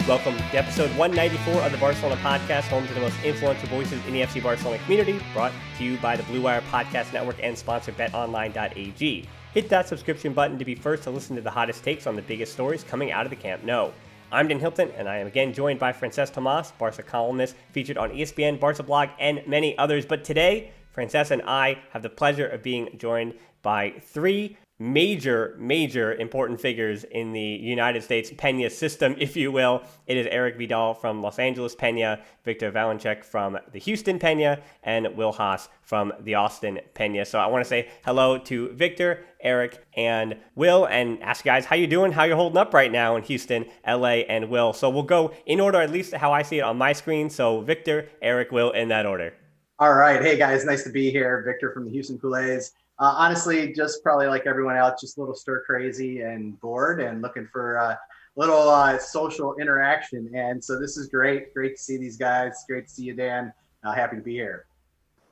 Welcome to episode 194 of the Barcelona podcast, home to the most influential voices in the FC Barcelona community, brought to you by the Blue Wire Podcast Network and sponsor betonline.ag. Hit that subscription button to be first to listen to the hottest takes on the biggest stories coming out of the Camp Nou. I'm Dan Hilton, and I am again joined by Francesc Tomas, Barca columnist, featured on ESPN, Barca Blog, and many others. But today, Francesc and I have the pleasure of being joined by three major important figures in the United States Penya system, if you will. It is Eric Vidal from Los Angeles Penya, Victor Valencheck from the Houston Penya, and Will Haas from the Austin Penya. So I want to say hello to Victor, Eric, and Will, and ask you guys how you doing, how you're holding up right now in Houston, LA, and Will. So we'll go in order, at least how I see it on my screen. So Victor, Eric, Will, in that order. All right. Hey, guys. Nice to be here. Victor from the Houston Culés. Honestly, just probably like everyone else, just a little stir crazy and bored and looking for a little social interaction. And so this is great. Great to see these guys. Great to see you, Dan. Happy to be here.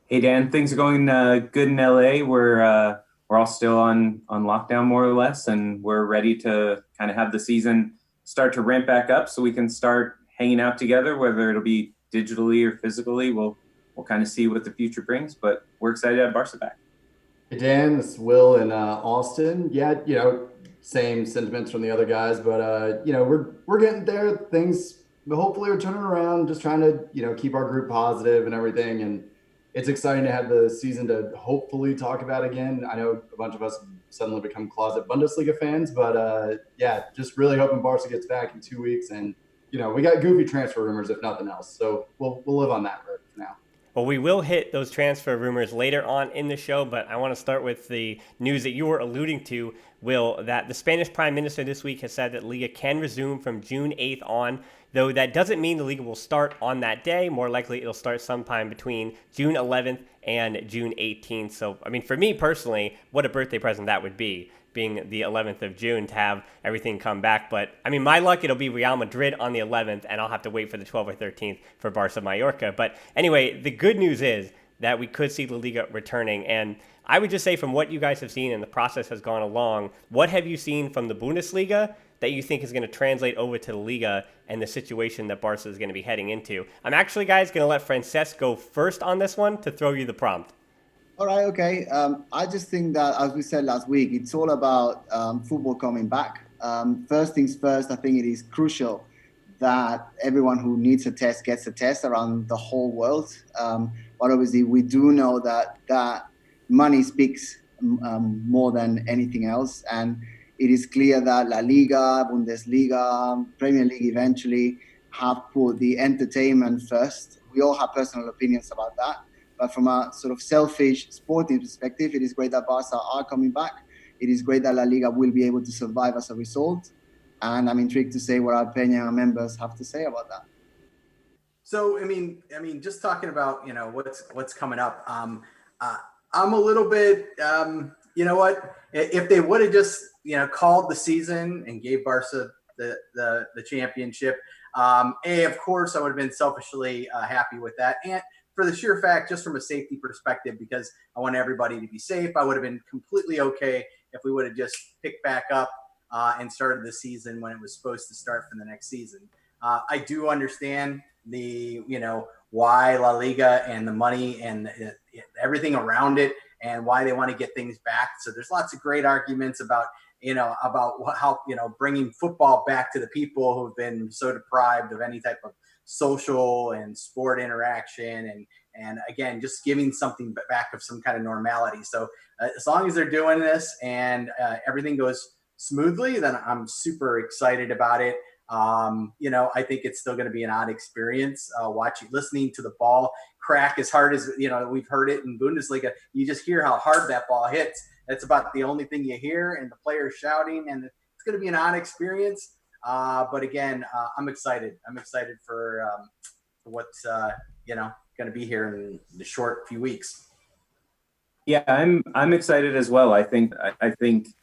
Hey, Dan. Things are going good in LA. We're all still on lockdown, more or less, and we're ready to kind of have the season start to ramp back up so we can start hanging out together, whether it'll be digitally or physically. We'll kind of see what the future brings, but we're excited to have Barca back. Hey Dan, this is Will in Austin. Yeah, same sentiments from the other guys, but we're getting there. Things hopefully are turning around. Just trying to keep our group positive and everything. And it's exciting to have the season to hopefully talk about again. I know a bunch of us suddenly become closet Bundesliga fans, but just really hoping Barca gets back in 2 weeks. And we got goofy transfer rumors if nothing else, so we'll live on that for now. Well, we will hit those transfer rumors later on in the show, but I want to start with the news that you were alluding to, Will, that the Spanish Prime Minister this week has said that Liga can resume from June 8th on, though that doesn't mean the Liga will start on that day. More likely, it'll start sometime between June 11th and June 18th. So, for me personally, what a birthday present that would be, being the 11th of June, to have everything come back. But, my luck, it'll be Real Madrid on the 11th, and I'll have to wait for the 12th or 13th for Barca Mallorca. But anyway, the good news is that we could see La Liga returning. And I would just say, from what you guys have seen and the process has gone along, what have you seen from the Bundesliga that you think is going to translate over to the Liga and the situation that Barca is going to be heading into? I'm actually, guys, going to let Francesc go first on this one to throw you the prompt. All right, okay. I just think that, as we said last week, it's all about football coming back. First things first, I think it is crucial that everyone who needs a test gets a test around the whole world. But obviously, we do know that money speaks more than anything else. And it is clear that La Liga, Bundesliga, Premier League eventually have put the entertainment first. We all have personal opinions about that. But from a sort of selfish sporting perspective, it is great that Barca are coming back. It is great that La Liga will be able to survive as a result. And I'm intrigued to see what our Penya members have to say about that. So, just talking about, what's coming up. I'm a little bit, if they would have just, called the season and gave Barca the championship, of course, I would have been selfishly happy with that. And for the sheer fact, just from a safety perspective, because I want everybody to be safe, I would have been completely okay if we would have just picked back up and started the season when it was supposed to start for the next season. I do understand the, why La Liga and the money and everything around it and why they want to get things back. So there's lots of great arguments about how, bringing football back to the people who've been so deprived of any type of social and sport interaction and again, just giving something back of some kind of normality. So as long as they're doing this and everything goes smoothly, then I'm super excited about it. I think it's still going to be an odd experience listening to the ball crack as hard as, we've heard it in Bundesliga. You just hear how hard that ball hits. That's about the only thing you hear, and the players shouting, and it's going to be an odd experience. But again, I'm excited. I'm excited for what's going to be here in the short few weeks. Yeah, I'm excited as well. I think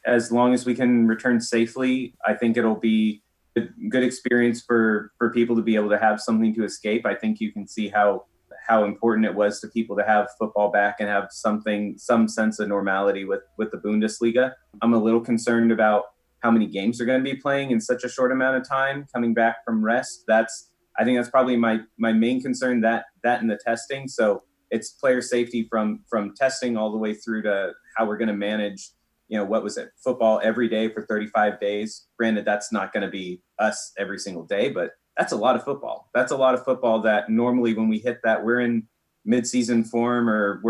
as long as we can return safely, I think it'll be a good experience for people to be able to have something to escape. I think you can see how important it was to people to have football back and have some sense of normality with the Bundesliga. I'm a little concerned about how many games they're going to be playing in such a short amount of time coming back from rest. I think that's probably my main concern, that and the testing. So it's player safety from testing all the way through to how we're going to manage, what was it, football every day for 35 days. Granted, that's not going to be us every single day, but that's a lot of football. That's a lot of football that normally when we hit that, we're in mid-season form, or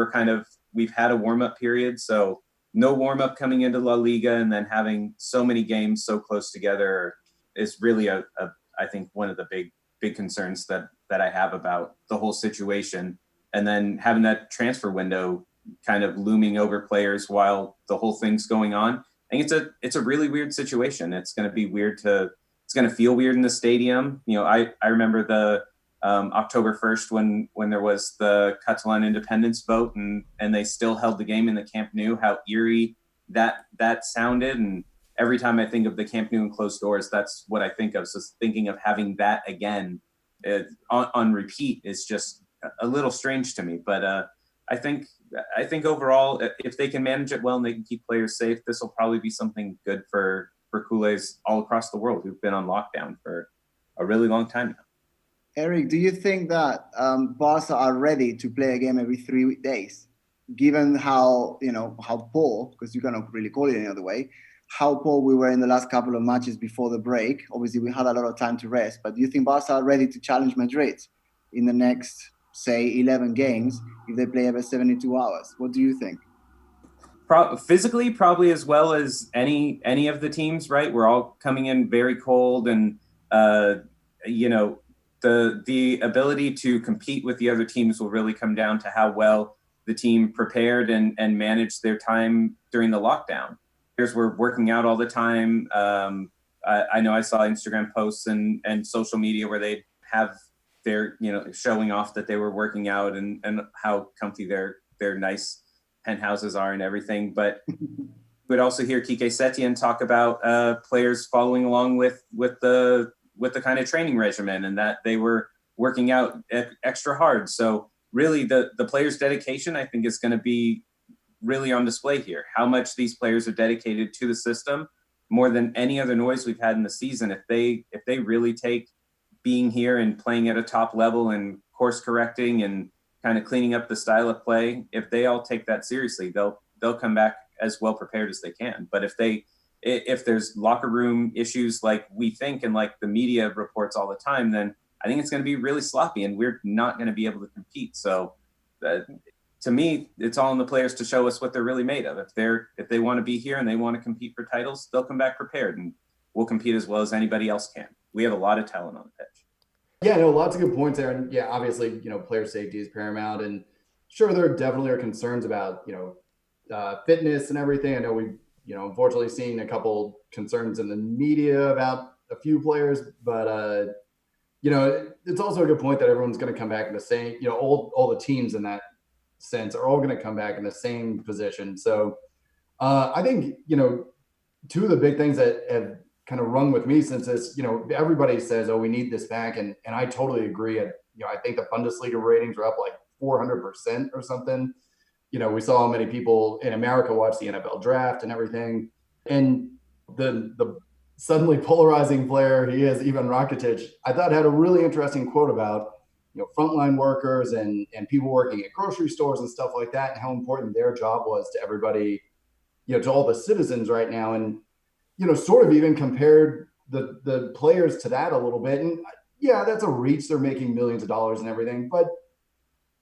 we've had a warm-up period. So no warm-up coming into La Liga, and then having so many games so close together is really I think one of the big concerns that I have about the whole situation. And then having that transfer window kind of looming over players while the whole thing's going on. I think it's a really weird situation. It's going to be weird it's going to feel weird in the stadium. I remember the October 1st when there was the Catalan independence vote and they still held the game in the Camp Nou, how eerie that sounded. And every time I think of the Camp Nou and closed doors, that's what I think of. So thinking of having that again on repeat is just a little strange to me. But I think overall, if they can manage it well and they can keep players safe, this will probably be something good for Culés all across the world who've been on lockdown for a really long time now. Eric, do you think that Barca are ready to play a game every 3 days, given how poor, because you cannot really call it any other way, how poor we were in the last couple of matches before the break? Obviously, we had a lot of time to rest, but do you think Barca are ready to challenge Madrid in the next, say, 11 games if they play every 72 hours? What do you think? Physically, probably as well as any of the teams, right? We're all coming in very cold, and the ability to compete with the other teams will really come down to how well the team prepared and managed their time during the lockdown. Players were working out all the time. I know I saw Instagram posts and social media where they have their, showing off that they were working out and how comfy their nice penthouses are and everything. But we'd also hear Quique Setien talk about players following along with the kind of training regimen, and that they were working out extra hard. So really the players' dedication, I think, is going to be really on display here. How much these players are dedicated to the system more than any other noise we've had in the season. If they really take being here and playing at a top level and course correcting and kind of cleaning up the style of play, if they all take that seriously, they'll come back as well prepared as they can. But if there's locker room issues like we think and like the media reports all the time, then I think it's going to be really sloppy and we're not going to be able to compete. So to me, it's all on the players to show us what they're really made of. If they want to be here and they want to compete for titles, they'll come back prepared and we'll compete as well as anybody else can. We have a lot of talent on the pitch. Yeah, no, lots of good points there. And yeah, obviously, player safety is paramount. And sure, there definitely are concerns about, fitness and everything. I know we've, unfortunately seen a couple concerns in the media about a few players, but, it's also a good point that everyone's going to come back in the same, all the teams in that sense are all going to come back in the same position. So I think, two of the big things that have kind of rung with me since this, everybody says, oh, we need this back. And I totally agree. And, I think the Bundesliga ratings are up like 400% or something. We saw how many people in America watch the NFL draft and everything. And the suddenly polarizing player he is, Ivan Rakitic, I thought had a really interesting quote about, frontline workers and people working at grocery stores and stuff like that, and how important their job was to everybody, to all the citizens right now. And, sort of even compared the players to that a little bit. And yeah, that's a reach. They're making millions of dollars and everything. But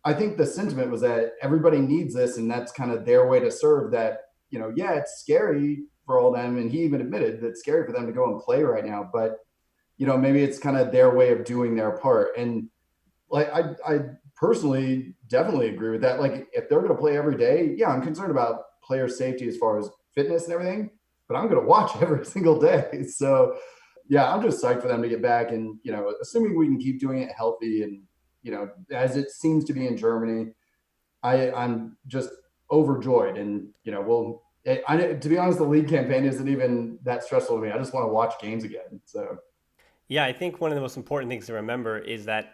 I think the sentiment was that everybody needs this, and that's kind of their way to serve that, yeah, it's scary for all them. And he even admitted that it's scary for them to go and play right now. But, maybe it's kind of their way of doing their part. And like, I personally definitely agree with that. Like, if they're going to play every day, yeah, I'm concerned about player safety as far as fitness and everything, but I'm going to watch every single day. So yeah, I'm just psyched for them to get back. And, assuming we can keep doing it healthy and, as it seems to be in Germany, I'm just overjoyed. And, to be honest, the league campaign isn't even that stressful to me. I just want to watch games again. So, yeah, I think one of the most important things to remember is that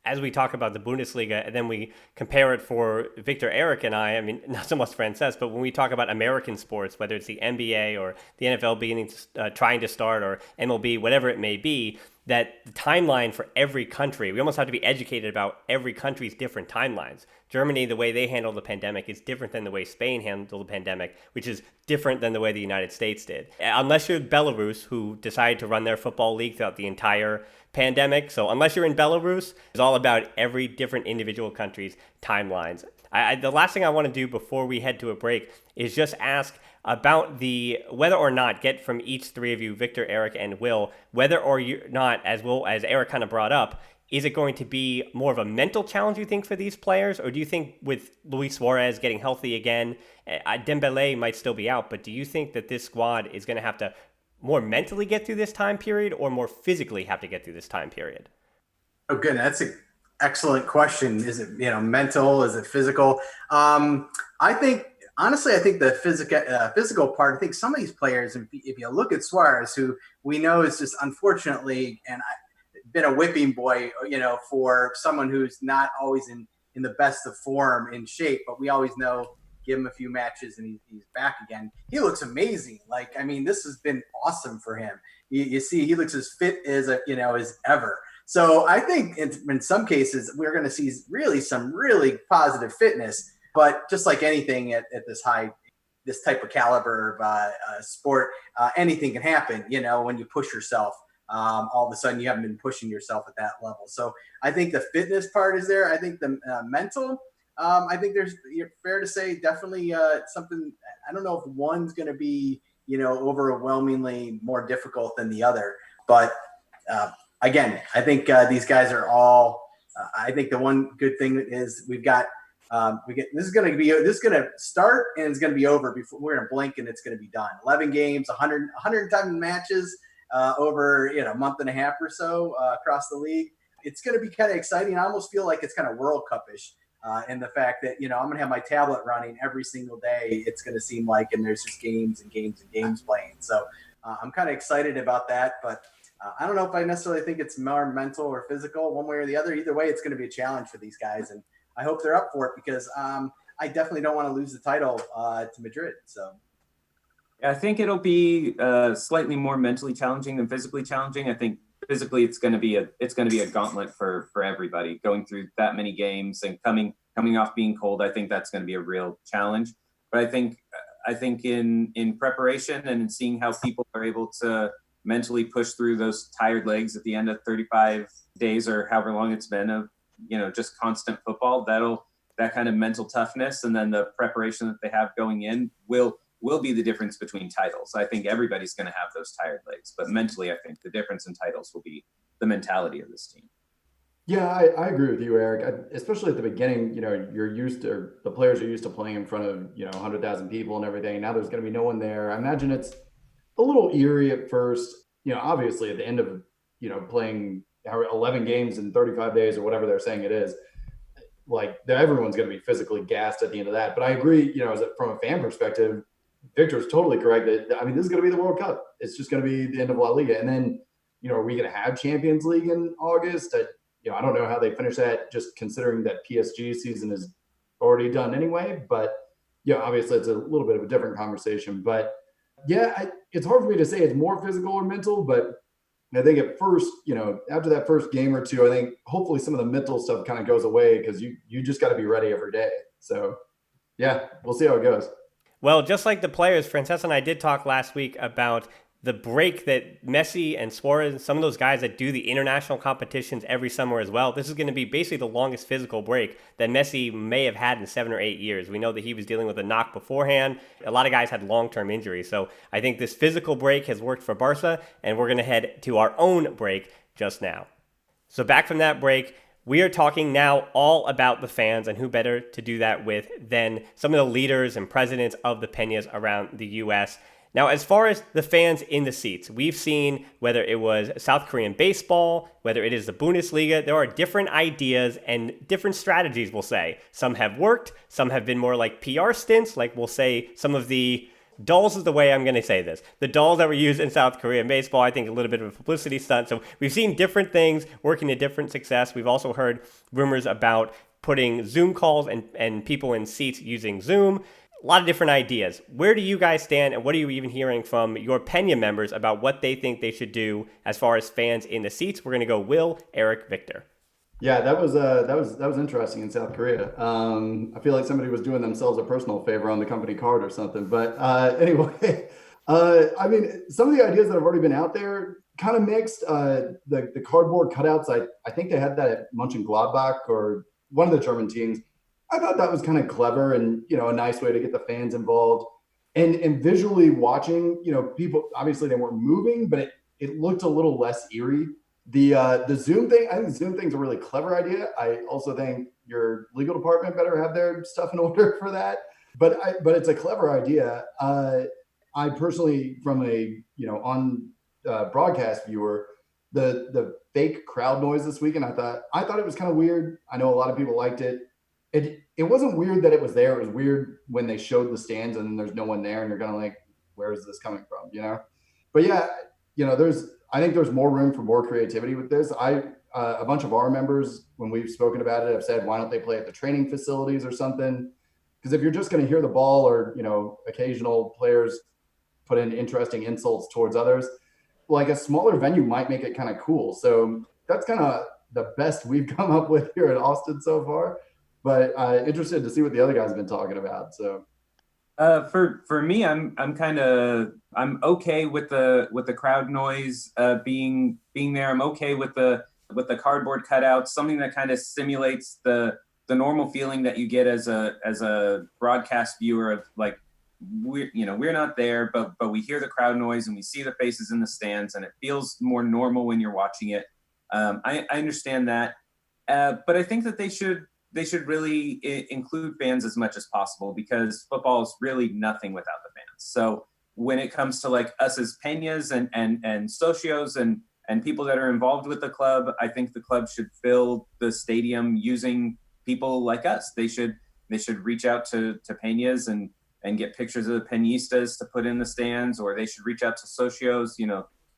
as we talk about the Bundesliga, and then we compare it for Victor, Eric, and I mean, not so much Francesc, but when we talk about American sports, whether it's the NBA or the NFL trying to start, or MLB, whatever it may be, that the timeline for every country, we almost have to be educated about every country's different timelines. Germany, the way they handled the pandemic is different than the way Spain handled the pandemic, which is different than the way the United States did. Unless you're Belarus, who decided to run their football league throughout the entire pandemic. So unless you're in Belarus, it's all about every different individual country's timelines. The last thing I want to do before we head to a break is just ask about the whether or not, get from each three of you, Victor, Eric, and Will, whether or not, as Eric kind of brought up, is it going to be more of a mental challenge, you think, for these players? Or do you think with Luis Suarez getting healthy again, Dembele might still be out, but do you think that this squad is going to have to more mentally get through this time period, or more physically have to get through this time period? Oh, good. That's an excellent question. Is it, mental? Is it physical? I think the physical part, I think some of these players, if you look at Suarez, who we know is just unfortunately, been a whipping boy, for someone who's not always in the best of form, in shape, but we always know, give him a few matches and he's back again. He looks amazing. This has been awesome for him. You see, he looks as fit as ever. So I think in some cases we're going to see some really positive fitness, but just like anything at this type of caliber of sport, anything can happen, when you push yourself. All of a sudden you haven't been pushing yourself at that level. So I think the fitness part is there. I think the mental, I think you're fair to say, definitely something. I don't know if one's going to be, overwhelmingly more difficult than the other. But again, I think these guys are all. I think the one good thing is this is going to start and it's going to be over before we're going to blink and it's going to be done. 11 games, 110 matches over a month and a half or so across the league. It's going to be kind of exciting. I almost feel like it's kind of World Cup-ish. And the fact that, I'm going to have my tablet running every single day, it's going to seem like, and there's just games and games and games playing. So I'm kind of excited about that, but I don't know if I necessarily think it's more mental or physical, one way or the other. Either way, it's going to be a challenge for these guys, and I hope they're up for it, because I definitely don't want to lose the title to Madrid. So I think it'll be slightly more mentally challenging than physically challenging. I think physically it's going to be a gauntlet for everybody going through that many games and coming off being cold. I think that's going to be a real challenge. But I think in preparation and in seeing how people are able to mentally push through those tired legs at the end of 35 days or however long it's been of just constant football, that kind of mental toughness and then the preparation that they have going in will be the difference between titles. I think everybody's going to have those tired legs, but mentally, I think the difference in titles will be the mentality of this team. Yeah, I agree with you, Eric. Especially at the beginning, the players are used to playing in front of, 100,000 people and everything. Now there's going to be no one there. I imagine it's a little eerie at first, obviously at the end of, playing 11 games in 35 days or whatever they're saying it is, everyone's going to be physically gassed at the end of that. But I agree, from a fan perspective, Victor's totally correct that, this is going to be the World Cup. It's just going to be the end of La Liga. And then, are we going to have Champions League in August? I don't know how they finish that, just considering that PSG season is already done anyway. But, obviously it's a little bit of a different conversation. But, it's hard for me to say it's more physical or mental. But I think at first, after that first game or two, I think hopefully some of the mental stuff kind of goes away because you just got to be ready every day. So, we'll see how it goes. Well, just like the players, Francesc and I did talk last week about the break that Messi and Suarez and some of those guys that do the international competitions every summer as well. This is going to be basically the longest physical break that Messi may have had in 7 or 8 years. We know that he was dealing with a knock beforehand. A lot of guys had long-term injuries. So I think this physical break has worked for Barca, and we're going to head to our own break just now. So back from that break, we are talking now all about the fans, and who better to do that with than some of the leaders and presidents of the Penyes around the U.S. Now, as far as the fans in the seats, we've seen whether it was South Korean baseball, whether it is the Bundesliga, there are different ideas and different strategies, we'll say. Some have worked, some have been more like PR stints, like we'll say some of the Dolls is the way I'm going to say this. The dolls that were used in South Korea in baseball, I think a little bit of a publicity stunt. So we've seen different things working to different success. We've also heard rumors about putting Zoom calls and people in seats using Zoom. A lot of different ideas. Where do you guys stand, and what are you even hearing from your Penya members about what they think they should do as far as fans in the seats? We're going to go Will, Eric, Victor. Yeah, that was interesting in South Korea. I feel like somebody was doing themselves a personal favor on the company card or something. But anyway, I mean, some of the ideas that have already been out there kind of mixed. The cardboard cutouts, I think they had that at Mönchengladbach or one of the German teams. I thought that was kind of clever and, a nice way to get the fans involved. And visually watching, people, obviously they weren't moving, but it looked a little less eerie. The Zoom thing, I think the Zoom thing's a really clever idea. I also think your legal department better have their stuff in order for that. But it's a clever idea. I personally, from a on broadcast viewer, the fake crowd noise this weekend, I thought it was kind of weird. I know a lot of people liked it. It wasn't weird that it was there. It was weird when they showed the stands and then there's no one there and you're kind of like, where is this coming from? But yeah, I think there's more room for more creativity with this. A bunch of our members, when we've spoken about it, have said, why don't they play at the training facilities or something? Because if you're just going to hear the ball or, occasional players put in interesting insults towards others, like a smaller venue might make it kind of cool. So that's kind of the best we've come up with here at Austin so far. But interested to see what the other guys have been talking about. So. For me, I'm okay with the crowd noise being there. I'm okay with the cardboard cutouts, something that kind of simulates the normal feeling that you get as a broadcast viewer of like we're not there, but we hear the crowd noise and we see the faces in the stands and it feels more normal when you're watching it. I understand that, but I think that they should really include fans as much as possible because football is really nothing without the fans. So when it comes to like us as Penyas and socios and people that are involved with the club, I think the club should fill the stadium using people like us. They should reach out to Penyas and get pictures of the Peñistas to put in the stands, or they should reach out to socios.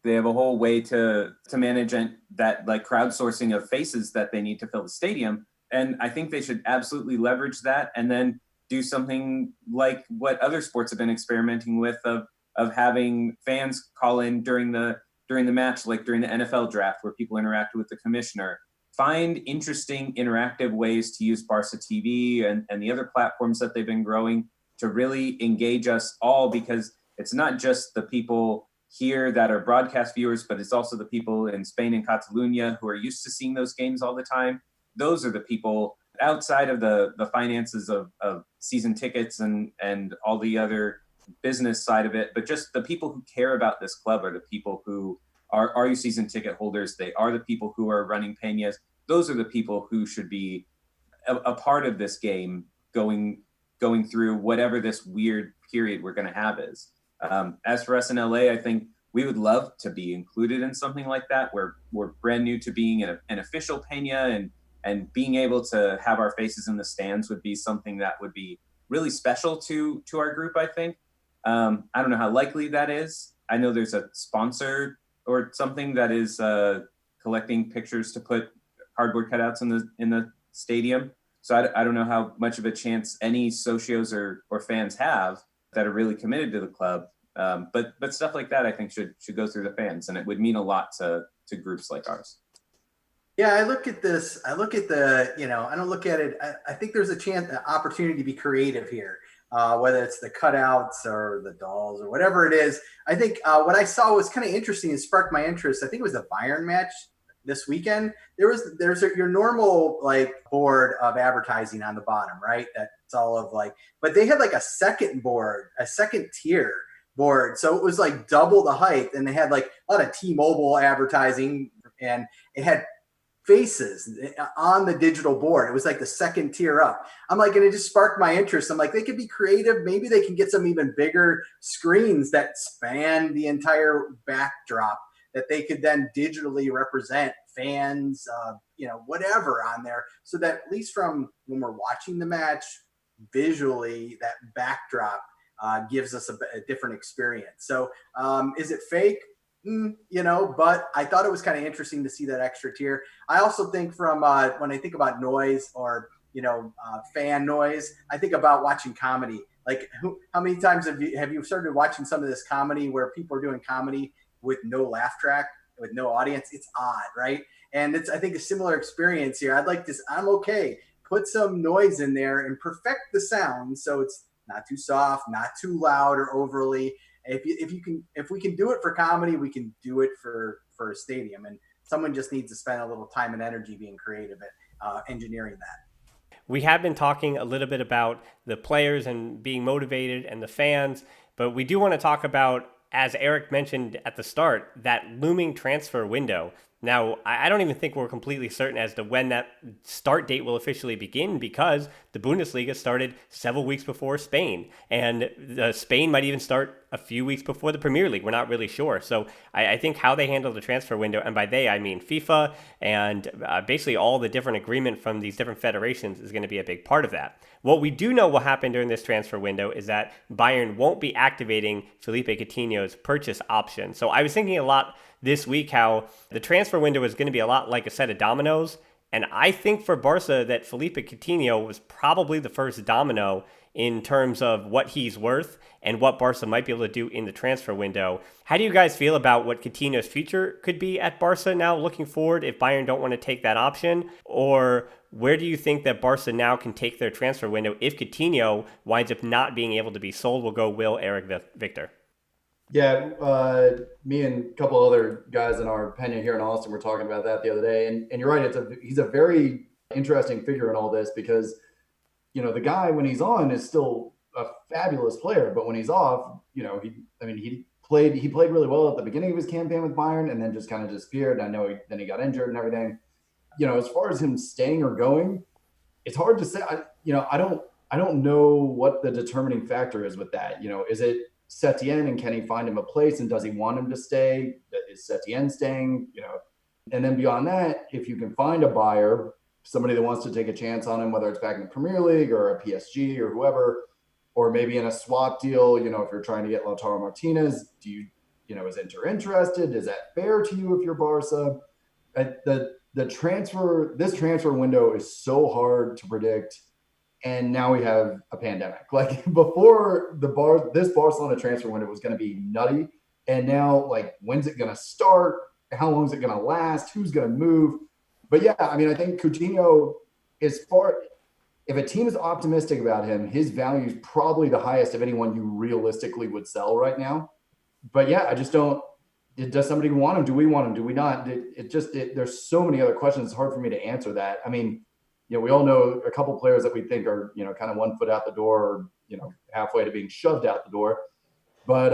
They have a whole way to manage that like crowdsourcing of faces that they need to fill the stadium. And I think they should absolutely leverage that and then do something like what other sports have been experimenting with of having fans call in during the match, like during the NFL draft where people interact with the commissioner. Find interesting interactive ways to use Barça TV and the other platforms that they've been growing to really engage us all, because it's not just the people here that are broadcast viewers, but it's also the people in Spain and Catalonia who are used to seeing those games all the time. Those are the people outside of the finances of season tickets and all the other business side of it, but just the people who care about this club are the people who are your season ticket holders. They are the people who are running Peñas. Those are the people who should be a part of this game going through whatever this weird period we're going to have is. As for us in LA, I think we would love to be included in something like that. We're brand new to being an official Penya, and being able to have our faces in the stands would be something that would be really special to our group, I think. I don't know how likely that is. I know there's a sponsor or something that is collecting pictures to put cardboard cutouts in the stadium. So I don't know how much of a chance any socios or fans have that are really committed to the club. But stuff like that, I think should go through the fans, and it would mean a lot to groups like ours. Yeah, I look at this. I look at I don't look at it. I think there's an opportunity to be creative here, whether it's the cutouts or the dolls or whatever it is. I think what I saw was kind of interesting and sparked my interest. I think it was the Bayern match this weekend. There's your normal like board of advertising on the bottom, right? That's all of like, but they had like a second tier board. So it was like double the height, and they had like a lot of T-Mobile advertising, and it had faces on the digital board. It was like the second tier up. I'm like, and it just sparked my interest. I'm like, they could be creative. Maybe they can get some even bigger screens that span the entire backdrop that they could then digitally represent fans, whatever on there, so that at least from when we're watching the match, visually that backdrop gives us a different experience. So is it fake? But I thought it was kind of interesting to see that extra tier. I also think from when I think about noise or, fan noise, I think about watching comedy. Like how many times have you started watching some of this comedy where people are doing comedy with no laugh track, with no audience? It's odd, right? And it's, I think, a similar experience here. I'm okay. Put some noise in there and perfect the sound so it's not too soft, not too loud or overly. If we can do it for comedy, we can do it for a stadium. And someone just needs to spend a little time and energy being creative at engineering that. We have been talking a little bit about the players and being motivated and the fans, but we do want to talk about, as Eric mentioned at the start, that looming transfer window. Now, I don't even think we're completely certain as to when that start date will officially begin, because the Bundesliga started several weeks before Spain, and Spain might even start a few weeks before the Premier League. We're not really sure. So I think how they handle the transfer window, and by they I mean FIFA and basically all the different agreement from these different federations, is going to be a big part of that. What we do know will happen during this transfer window is that Bayern won't be activating Philippe Coutinho's purchase option. So I was thinking a lot this week how the transfer window is going to be a lot like a set of dominoes. And I think for Barca that Philippe Coutinho was probably the first domino in terms of what he's worth and what Barca might be able to do in the transfer window. How do you guys feel about what Coutinho's future could be at Barca now looking forward if Bayern don't want to take that option? Or where do you think that Barca now can take their transfer window if Coutinho winds up not being able to be sold? We'll go Will, Eric, Victor. Yeah, me and a couple other guys in our Penya here in Austin were talking about that the other day. And you're right, he's a very interesting figure in all this because, the guy when he's on is still a fabulous player, but when he's off, he played really well at the beginning of his campaign with Bayern and then just kind of disappeared. I know then he got injured and everything. As far as him staying or going, it's hard to say. I don't know what the determining factor is with that. Is it Setien, and can he find him a place, and does he want him to stay? Is Setien staying? And then beyond that, if you can find a buyer, somebody that wants to take a chance on him, whether it's back in the Premier League or a PSG or whoever, or maybe in a swap deal, if you're trying to get Lautaro Martinez, is Inter interested? Is that fair to you if you're Barca? This transfer window is so hard to predict. And now we have a pandemic. Like before this Barcelona transfer window was going to be nutty. And now, when's it going to start? How long is it going to last? Who's going to move? But yeah, I think Coutinho if a team is optimistic about him, his value is probably the highest of anyone you realistically would sell right now. But yeah, I just don't. Does somebody want him? Do we want him? Do we not? There's so many other questions. It's hard for me to answer that. We all know a couple players that we think are, kind of 1 foot out the door or, halfway to being shoved out the door. But,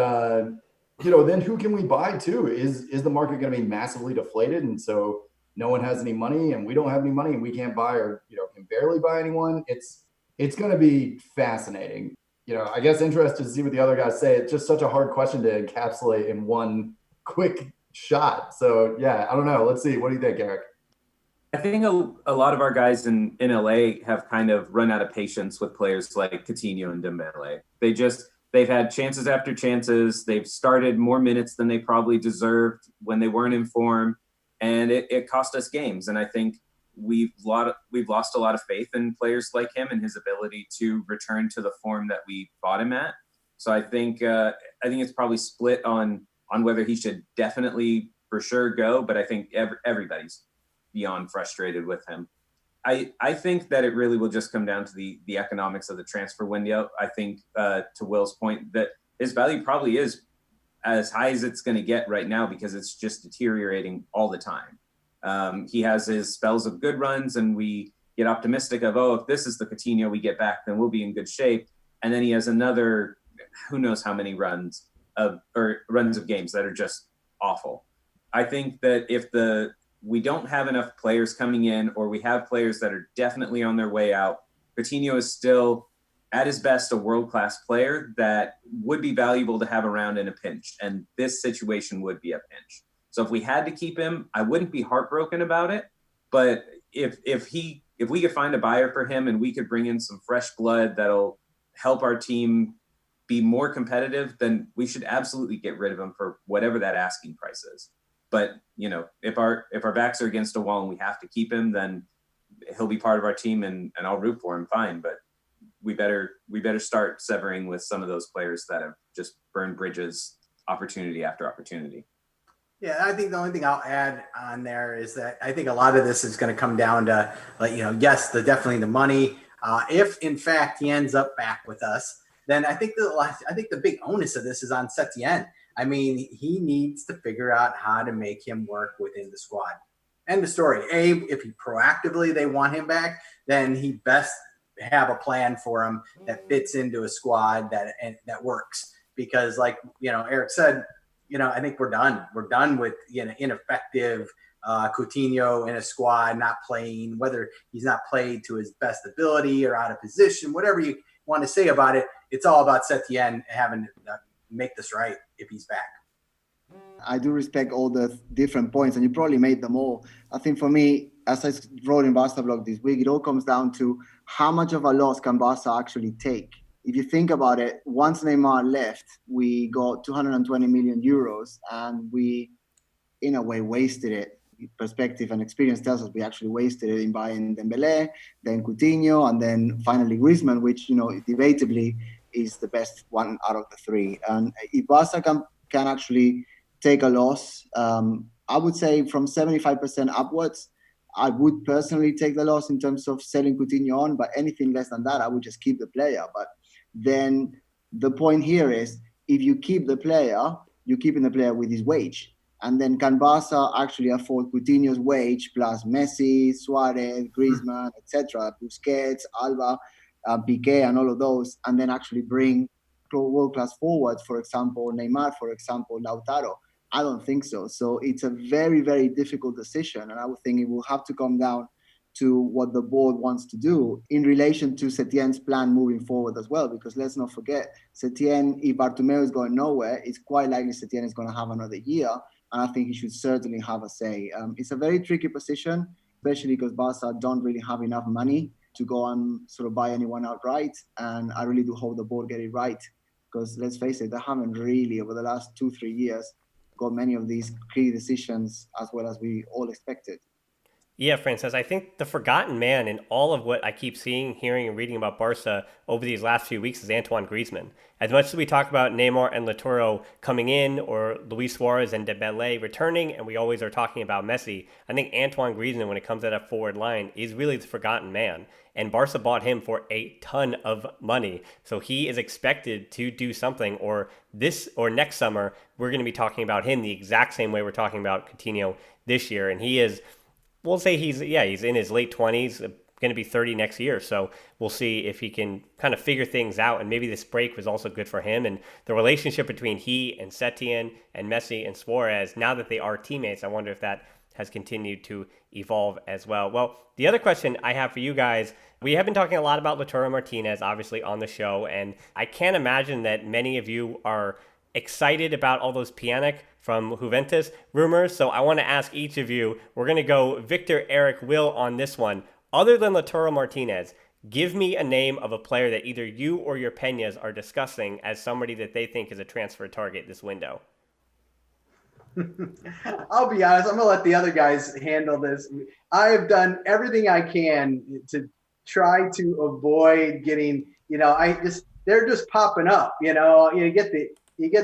then who can we buy too? Is the market going to be massively deflated? And so no one has any money and we don't have any money and we can't buy or, can barely buy anyone. It's going to be fascinating. I guess interested to see what the other guys say. It's just such a hard question to encapsulate in one quick shot. So yeah, I don't know. Let's see. What do you think, Eric? I think a lot of our guys in LA have kind of run out of patience with players like Coutinho and Dembele. They've had chances after chances. They've started more minutes than they probably deserved when they weren't in form, and it cost us games. And I think we've lost a lot of faith in players like him and his ability to return to the form that we bought him at. So I think it's probably split on whether he should definitely for sure go, but I think everybody's beyond frustrated with him. I think that it really will just come down to the economics of the transfer window. I think to Will's point that his value probably is as high as it's going to get right now because it's just deteriorating all the time. He has his spells of good runs and we get optimistic of, if this is the Coutinho we get back, then we'll be in good shape. And then he has another, who knows how many runs of games that are just awful. I think that if we don't have enough players coming in, or we have players that are definitely on their way out, Coutinho is still, at his best, a world-class player that would be valuable to have around in a pinch. And this situation would be a pinch. So if we had to keep him, I wouldn't be heartbroken about it. But if we could find a buyer for him and we could bring in some fresh blood that'll help our team be more competitive, then we should absolutely get rid of him for whatever that asking price is. But, if our backs are against a wall and we have to keep him, then he'll be part of our team and I'll root for him. Fine. But we better start severing with some of those players that have just burned bridges opportunity after opportunity. Yeah, I think the only thing I'll add on there is that I think a lot of this is going to come down to, yes, definitely the money. If in fact he ends up back with us, then I think the big onus of this is on Setien. I mean, he needs to figure out how to make him work within the squad. End of story. If he proactively they want him back, then he best have a plan for him that fits into a squad that works. Because, like Eric said, I think we're done. We're done with ineffective Coutinho in a squad not playing, whether he's not played to his best ability or out of position, whatever you want to say about it. It's all about Setien having to make this right if he's back. I do respect all the different points, and you probably made them all. I think for me, as I wrote in Barca blog this week, it all comes down to how much of a loss can Barca actually take. If you think about it, once Neymar left, we got 220 million euros, and we, in a way, wasted it. Perspective and experience tells us we actually wasted it in buying Dembélé, then Coutinho, and then finally Griezmann, which, debatably is the best one out of the three. And if Barca can actually take a loss, I would say from 75% upwards, I would personally take the loss in terms of selling Coutinho on, but anything less than that, I would just keep the player. But then the point here is, if you keep the player, you're keeping the player with his wage. And then can Barca actually afford Coutinho's wage plus Messi, Suarez, Griezmann, etc., Busquets, Alba, Piqué, and all of those, and then actually bring world-class forwards, for example, Neymar, for example, Lautaro? I don't think so. So it's a very, very difficult decision. And I would think it will have to come down to what the board wants to do in relation to Setien's plan moving forward as well. Because let's not forget, Setien, if Bartomeu is going nowhere, it's quite likely Setien is going to have another year. And I think he should certainly have a say. It's a very tricky position, especially because Barca don't really have enough money to go and sort of buy anyone outright. And I really do hope the board get it right. Because let's face it, they haven't really, over the last 2-3 years, got many of these key decisions as well as we all expected. Yeah, Francesc, I think the forgotten man in all of what I keep seeing, hearing, and reading about Barca over these last few weeks is Antoine Griezmann. As much as we talk about Neymar and Lautaro coming in, or Luis Suarez and Dembélé returning, and we always are talking about Messi, I think Antoine Griezmann, when it comes to that forward line, is really the forgotten man. And Barca bought him for a ton of money. So he is expected to do something, or this or next summer, we're going to be talking about him the exact same way we're talking about Coutinho this year. And he is, we'll say he's in his late 20s, going to be 30 next year. So we'll see if he can kind of figure things out. And maybe this break was also good for him. And the relationship between he and Setien and Messi and Suarez, now that they are teammates, I wonder if that has continued to evolve as well. Well, the other question I have for you guys, we have been talking a lot about Lautaro Martinez, obviously, on the show. And I can't imagine that many of you are excited about all those Pjanic from Juventus rumors. So I want to ask each of you, we're going to go Victor, Eric, Will on this one. Other than Lautaro Martinez, give me a name of a player that either you or your Penyas are discussing as somebody that they think is a transfer target this window. I'll be honest, I'm going to let the other guys handle this. I have done everything I can to try to avoid getting, they're just popping up, you get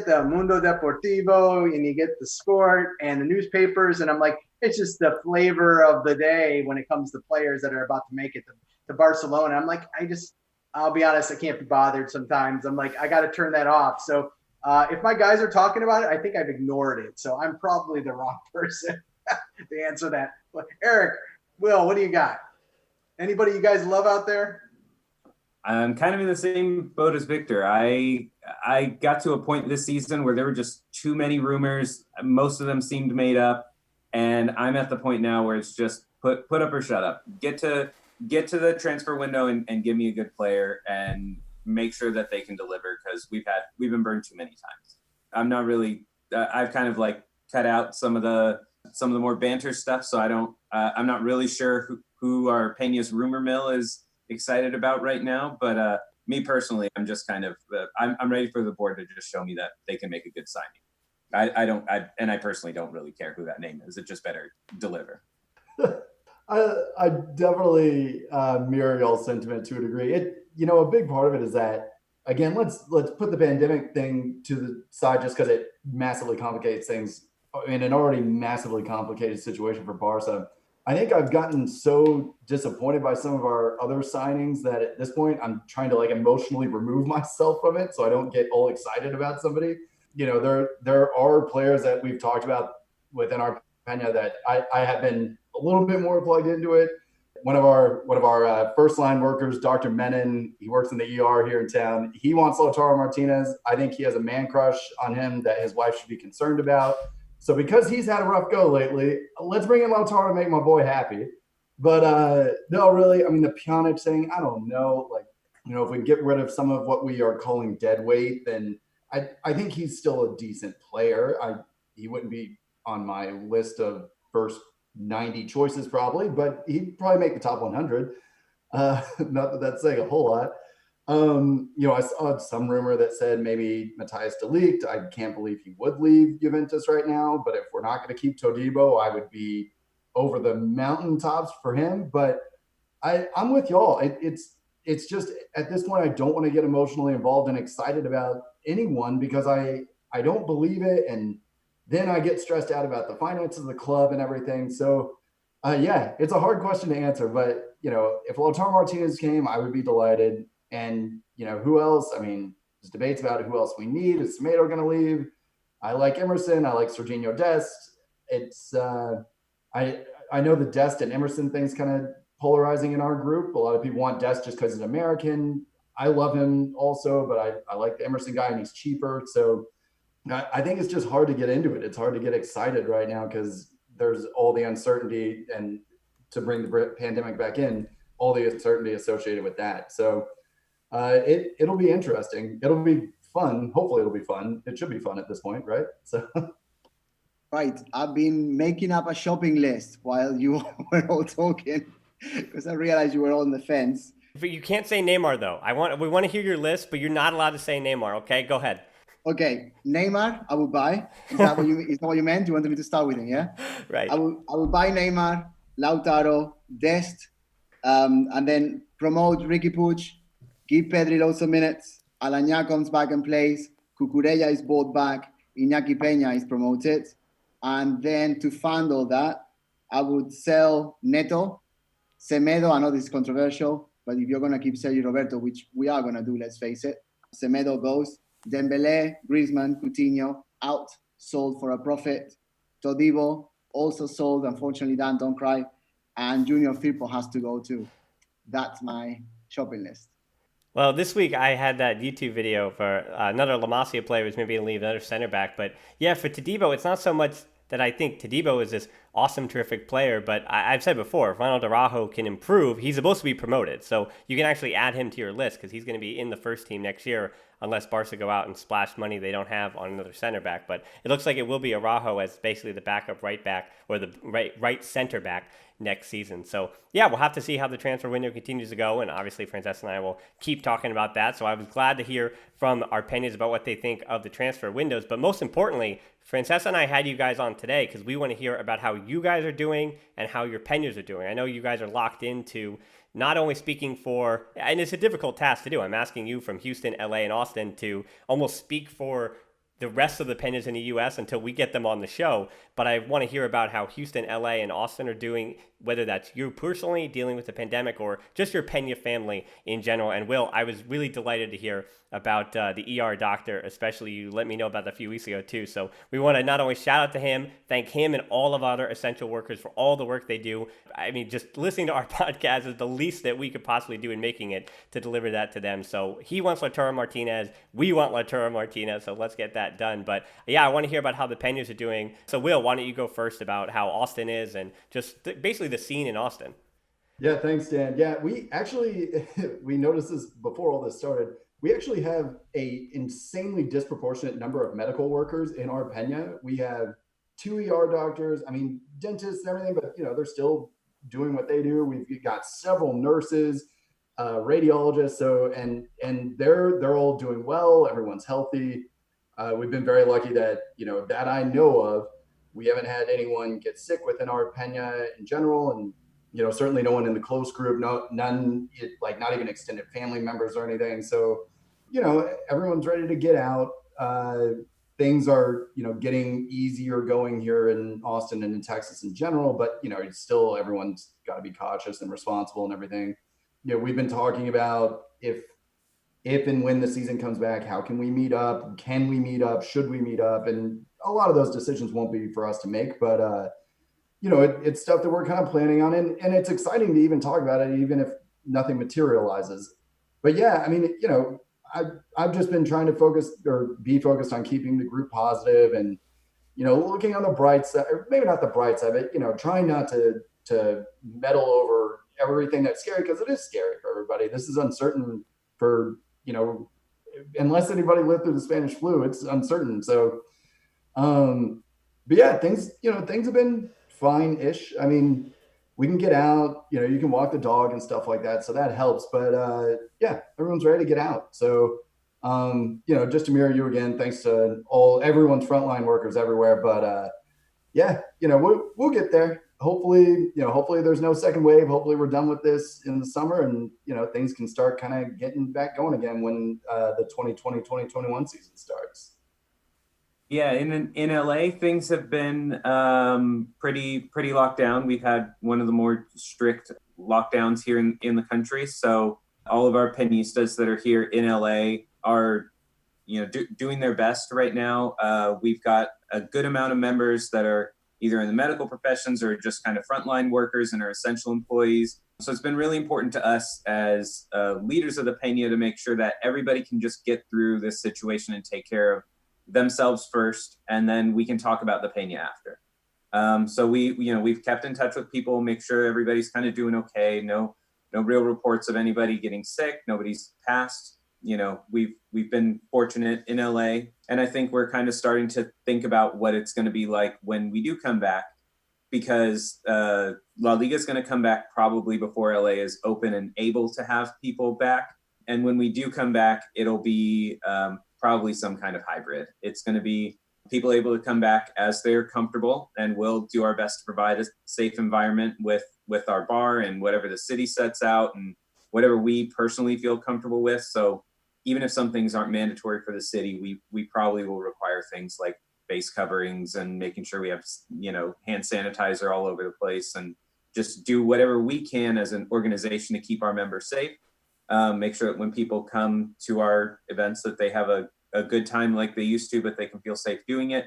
the Mundo Deportivo and you get the Sport and the newspapers. And I'm like, it's just the flavor of the day when it comes to players that are about to make it to Barcelona. I'm like, I'll be honest, I can't be bothered sometimes. I'm like, I got to turn that off. So if my guys are talking about it, I think I've ignored it. So I'm probably the wrong person to answer that. But Eric, Will, what do you got? Anybody you guys love out there? I'm kind of in the same boat as Victor. I got to a point this season where there were just too many rumors. Most of them seemed made up. And I'm at the point now where it's just put up or shut up. Get to the transfer window and give me a good player and make sure that they can deliver, because we've been burned too many times. I'm not really I've kind of like cut out some of the more banter stuff, so I'm not really sure who our Peñas rumor mill is excited about right now, but me personally, I'm just kind of, I'm ready for the board to just show me that they can make a good signing. I personally don't really care who that name is. It just better deliver. I definitely mirror y'all's sentiment to a degree. A big part of it is that, again, let's put the pandemic thing to the side just because it massively complicates things in an already massively complicated situation for Barca. I think I've gotten so disappointed by some of our other signings that at this point I'm trying to emotionally remove myself from it so I don't get all excited about somebody. There are players that we've talked about within our Penya that I have been a little bit more plugged into it. One of our first line workers, Dr. Menon, he works in the ER here in town. He wants Lautaro Martinez. I think he has a man crush on him that his wife should be concerned about. So because he's had a rough go lately, let's bring in Lautaro to make my boy happy. But no, really, the Pjanic thing, I don't know. If we get rid of some of what we are calling dead weight, then I think he's still a decent player. He wouldn't be on my list of first 90 choices probably, but he'd probably make the top 100. Not that that's saying a whole lot. I saw some rumor that said maybe Matthijs de Ligt. I can't believe he would leave Juventus right now, but if we're not going to keep Todibo, I would be over the mountaintops for him. But I'm with y'all. It's just at this point, I don't want to get emotionally involved and excited about anyone because I don't believe it. And then I get stressed out about the finances of the club and everything. So it's a hard question to answer, but if Lautaro Martinez came, I would be delighted. And who else? There's debates about who else we need. Is Semedo going to leave? I like Emerson. I like Serginho Dest. It's I know the Dest and Emerson thing's kind of polarizing in our group. A lot of people want Dest just because he's American. I love him also, but I like the Emerson guy and he's cheaper. So I think it's just hard to get into it. It's hard to get excited right now because there's all the uncertainty, and to bring the pandemic back in, all the uncertainty associated with that. So it'll be interesting. It'll be fun. Hopefully it'll be fun. It should be fun at this point, right? So. Right. I've been making up a shopping list while you were all talking because I realized you were on the fence. But you can't say Neymar though. We want to hear your list, but you're not allowed to say Neymar. Okay, go ahead. Okay, Neymar, I will buy. Is that what you meant? You wanted me to start with him, yeah? Right. I will buy Neymar, Lautaro, Dest, and then promote Ricky Puig, give Pedri loads of minutes. Alanya comes back and plays. Cucurella is bought back. Iñaki Penya is promoted. And then to fund all that, I would sell Neto, Semedo. I know this is controversial, but if you're going to keep Sergio Roberto, which we are going to do, let's face it, Semedo goes. Dembele, Griezmann, Coutinho, out, sold for a profit. Todibo, also sold. Unfortunately, Dan, don't cry. And Junior Firpo has to go too. That's my shopping list. Well, this week I had that YouTube video for another La Masia player who's maybe going to leave, another center back. But yeah, for Todibo, it's not so much that I think Todibo is this awesome, terrific player, but I've said before, if Ronald Araujo can improve, he's supposed to be promoted. So you can actually add him to your list because he's going to be in the first team next year unless Barca go out and splash money they don't have on another center back. But it looks like it will be Araujo as basically the backup right back or the right center back next season. So yeah, we'll have to see how the transfer window continues to go, and obviously Francesc and I will keep talking about that. So I was glad to hear from our Penyes about what they think of the transfer windows, but most importantly, Francesc and I had you guys on today because we want to hear about how you guys are doing and how your Penyes are doing. I know you guys are locked into not only speaking for, and it's a difficult task to do, I'm asking you from Houston, LA, and Austin to almost speak for the rest of the Penyes in the U.S. until we get them on the show. But I want to hear about how Houston, LA, and Austin are doing, whether that's you personally dealing with the pandemic or just your Penya family in general. And Will, I was really delighted to hear about the ER doctor, especially you let me know about that a few weeks ago too. So we want to not only shout out to him, thank him and all of our other essential workers for all the work they do. I mean, just listening to our podcast is the least that we could possibly do in making it to deliver that to them. So he wants Lautaro Martinez. We want Lautaro Martinez. So let's get that done. But yeah, I want to hear about how the Penyes are doing. So Will, why don't you go first about how Austin is and just basically the scene in Austin? Yeah, thanks, Dan. Yeah, we actually, we noticed this before all this started. We actually have a insanely disproportionate number of medical workers in our Penya. We have 2 ER doctors, dentists and everything, but they're still doing what they do. We've got several nurses. radiologist. So and they're all doing well. Everyone's healthy. We've been very lucky that that I know of, we haven't had anyone get sick within our Penya in general, and certainly no one in the close group, none like not even extended family members or anything. So everyone's ready to get out. Things are getting easier going here in Austin and in Texas in general, but it's still, everyone's got to be cautious and responsible and everything. We've been talking about if and when the season comes back, how can we meet up? Can we meet up? Should we meet up? And a lot of those decisions won't be for us to make, but it's stuff that we're kind of planning on, and it's exciting to even talk about it, even if nothing materializes. But yeah, I mean, I've just been trying to be focused on keeping the group positive and, looking on the bright side, or maybe not the bright side, but, trying not to meddle over everything that's scary, because it is scary for everybody. This is uncertain for, unless anybody lived through the Spanish flu, it's uncertain. So, but yeah, things have been fine-ish. I mean, we can get out, you can walk the dog and stuff like that. So that helps. But yeah, everyone's ready to get out. So, just to mirror you again, thanks to everyone's frontline workers everywhere. But yeah, we'll get there. Hopefully there's no second wave. Hopefully we're done with this in the summer, and, things can start kind of getting back going again when the 2020-2021 season starts. Yeah, in LA, things have been pretty locked down. We've had one of the more strict lockdowns here in the country. So all of our Peñistas that are here in LA are, doing their best right now. We've got a good amount of members that are either in the medical professions or just kind of frontline workers and are essential employees. So it's been really important to us as leaders of the Penya to make sure that everybody can just get through this situation and take care of themselves first, and then we can talk about the Penya after. So we've kept in touch with people, make sure everybody's kind of doing okay. No real reports of anybody getting sick. Nobody's passed. We've been fortunate in LA, and I think we're kind of starting to think about what it's going to be like when we do come back, because La Liga is going to come back probably before LA is open and able to have people back. And when we do come back, it'll be probably some kind of hybrid. It's going to be people able to come back as they're comfortable, and we'll do our best to provide a safe environment with our bar and whatever the city sets out and whatever we personally feel comfortable with. So even if some things aren't mandatory for the city, we probably will require things like face coverings and making sure we have, hand sanitizer all over the place, and just do whatever we can as an organization to keep our members safe. Make sure that when people come to our events that they have a good time like they used to, but they can feel safe doing it.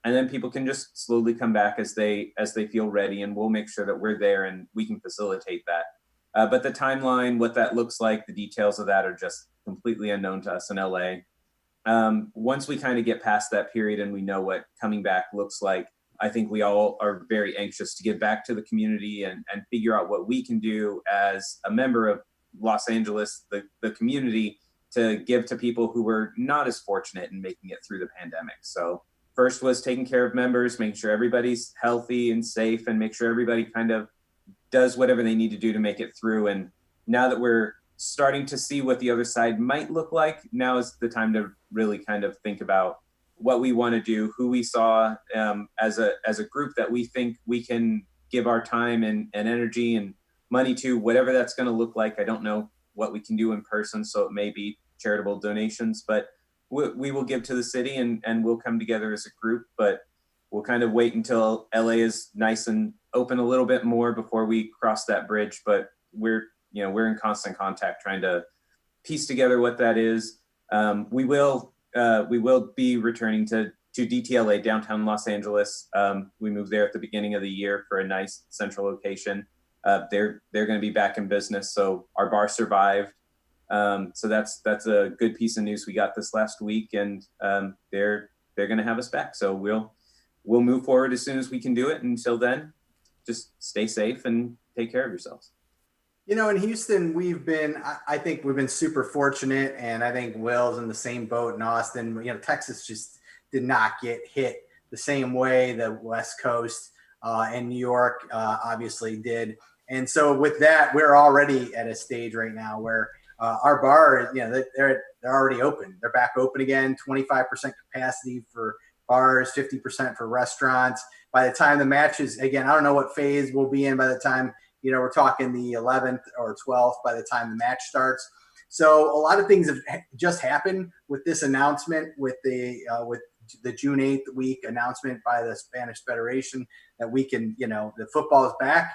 And then people can just slowly come back as they feel ready, and we'll make sure that we're there and we can facilitate that. But the timeline, what that looks like, the details of that are just completely unknown to us in LA. Once we kind of get past that period and we know what coming back looks like, I think we all are very anxious to get back to the community and figure out what we can do as a member of Los Angeles, the community, to give to people who were not as fortunate in making it through the pandemic. So first was taking care of members, making sure everybody's healthy and safe, and make sure everybody kind of does whatever they need to do to make it through. And now that we're starting to see what the other side might look like, now is the time to really kind of think about what we want to do, who we saw as a group that we think we can give our time and energy and money to, whatever that's going to look like. I don't know what we can do in person, so it may be charitable donations, but we will give to the city and we'll come together as a group. But we'll kind of wait until LA is nice and open a little bit more before we cross that bridge. But we're in constant contact trying to piece together what that is. We will be returning to DTLA, downtown Los Angeles. We moved there at the beginning of the year for a nice central location. They're going to be back in business, so our bar survived. So that's a good piece of news we got this last week, and they're going to have us back. So we'll move forward as soon as we can do it. Until then, just stay safe and take care of yourselves. In Houston, I think we've been super fortunate, and I think Will's in the same boat in Austin. Texas just did not get hit the same way the West Coast and New York obviously did. And so with that, we're already at a stage right now where our bar, they're already open. They're back open again, 25% capacity for bars, 50% for restaurants. By the time the match is, again, I don't know what phase we'll be in by the time, we're talking the 11th or 12th by the time the match starts. So a lot of things have just happened with this announcement, with the June 8th week announcement by the Spanish Federation that we can, the football is back.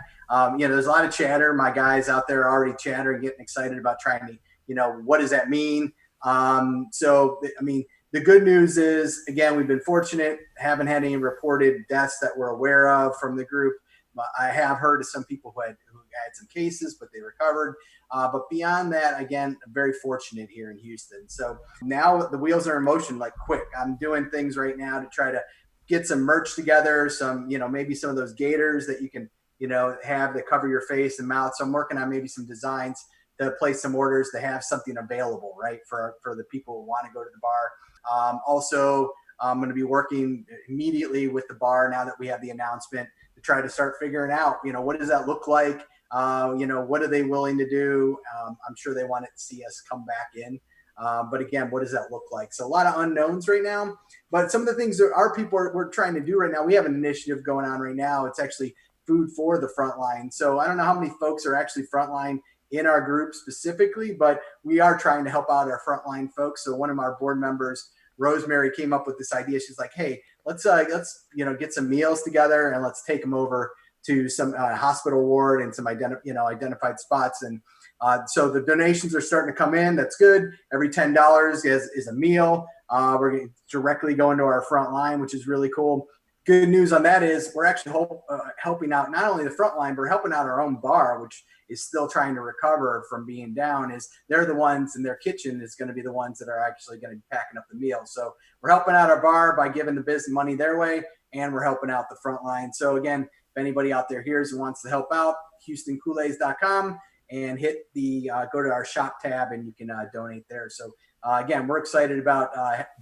There's a lot of chatter. My guys out there are already chattering, getting excited about trying to, what does that mean? The good news is, again, we've been fortunate, haven't had any reported deaths that we're aware of from the group. I have heard of some people who had some cases, but they recovered. But beyond that, again, I'm very fortunate here in Houston. So now the wheels are in motion, like quick. I'm doing things right now to try to get some merch together, some, maybe some of those gaiters that you can, have that cover your face and mouth. So I'm working on maybe some designs to place some orders to have something available, right, for the people who want to go to the bar. Also, I'm going to be working immediately with the bar now that we have the announcement to try to start figuring out, what does that look like? What are they willing to do? I'm sure they want to see us come back in. But again, what does that look like? So a lot of unknowns right now. But some of the things that our people we're trying to do right now, we have an initiative going on right now. It's actually food for the front line. So I don't know how many folks are actually frontline in our group specifically, but we are trying to help out our frontline folks. So one of our board members, Rosemary, came up with this idea. She's like, hey, let's get some meals together and let's take them over to some hospital ward and some identified spots. And so the donations are starting to come in. That's good. Every $10 is a meal. We're directly going to our front line, which is really cool. Good news on that is we're actually helping out not only the front line, but we're helping out our own bar, which is still trying to recover from being down. Is they're the ones in their kitchen is going to be the ones that are actually going to be packing up the meal. So we're helping out our bar by giving the business money their way, and we're helping out the front line. So again, if anybody out there hears and wants to help out, HoustonCulés.com and hit the go to our shop tab and you can donate there. So again, we're excited about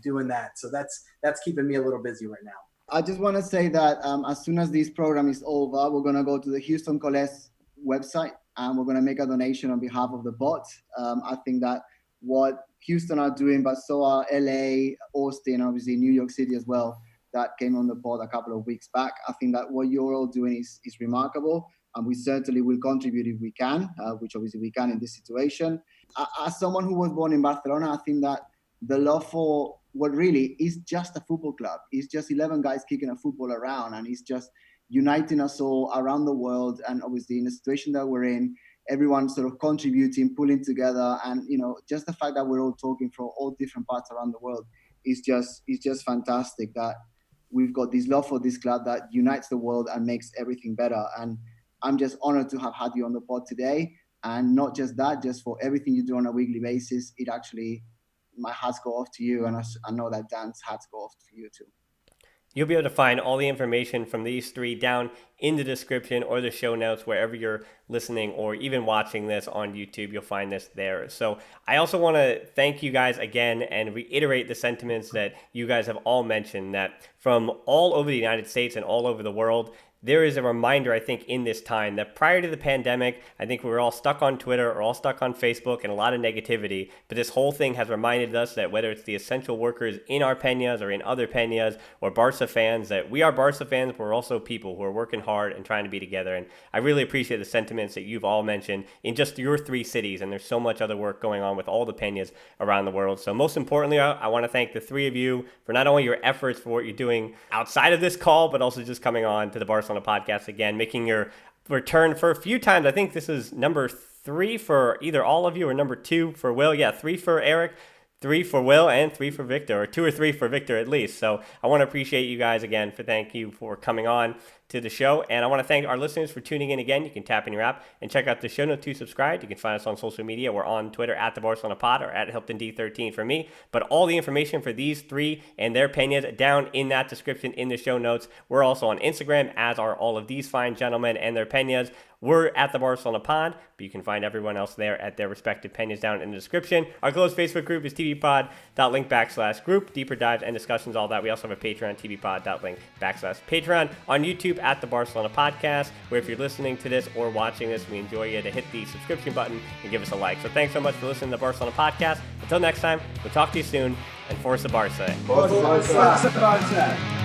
doing that. So that's keeping me a little busy right now. I just want to say that as soon as this program is over, we're going to go to the Houston Culés website and we're going to make a donation on behalf of the bot. I think that what Houston are doing, but so are LA, Austin, obviously New York City as well, that came on the board a couple of weeks back. I think that what you're all doing is remarkable. And we certainly will contribute if we can, which obviously we can in this situation. As someone who was born in Barcelona, I think that the love for what really is just a football club. It's just 11 guys kicking a football around, and it's just uniting us all around the world. And obviously in the situation that we're in, everyone sort of contributing, pulling together. And, just the fact that we're all talking from all different parts around the world is just fantastic that we've got this love for this club that unites the world and makes everything better. And I'm just honored to have had you on the pod today. And not just that, just for everything you do on a weekly basis. It actually, my hats go off to you. And I know that Dan's hats go off to you too. You'll be able to find all the information from these three down in the description or the show notes, wherever you're listening or even watching this on YouTube. You'll find this there. So I also want to thank you guys again and reiterate the sentiments that you guys have all mentioned, that from all over the United States and all over the world, there is a reminder, I think, in this time that prior to the pandemic, I think we were all stuck on Twitter or all stuck on Facebook and a lot of negativity. But this whole thing has reminded us that whether it's the essential workers in our Penyas or in other Penyas or Barca fans, that we are Barca fans, but we're also people who are working hard and trying to be together. And I really appreciate the sentiments that you've all mentioned in just your three cities. And there's so much other work going on with all the Penyas around the world. So most importantly, I want to thank the three of you for not only your efforts for what you're doing outside of this call, but also just coming on to the Barcelona podcast again, making your return for a few times. I think this is number 3 for either all of you or number 2 for Will. Yeah, 3 for Eric, 3 for Will, and 3 for Victor, or 2 or 3 for Victor at least. So I want to appreciate you guys again thank you for coming on to the show. And I want to thank our listeners for tuning in again. You can tap in your app and check out the show notes to subscribe. You can find us on social media. We're on Twitter at the Barcelona Pod or at HiltonD13 for me. But all the information for these three and their Penyas down in that description in the show notes. We're also on Instagram, as are all of these fine gentlemen and their Penyas. We're at the Barcelona Pod, but you can find everyone else there at their respective Penyas down in the description. Our closed Facebook group is tvpod.link/group. Deeper dives and discussions, all that. We also have a Patreon, tvpod.link/Patreon. On YouTube at the Barcelona Podcast, where if you're listening to this or watching this, we enjoy you to hit the subscription button and give us a like. So thanks so much for listening to the Barcelona Podcast. Until next time, we'll talk to you soon, and Forza Barça. Forza Barça. Barça.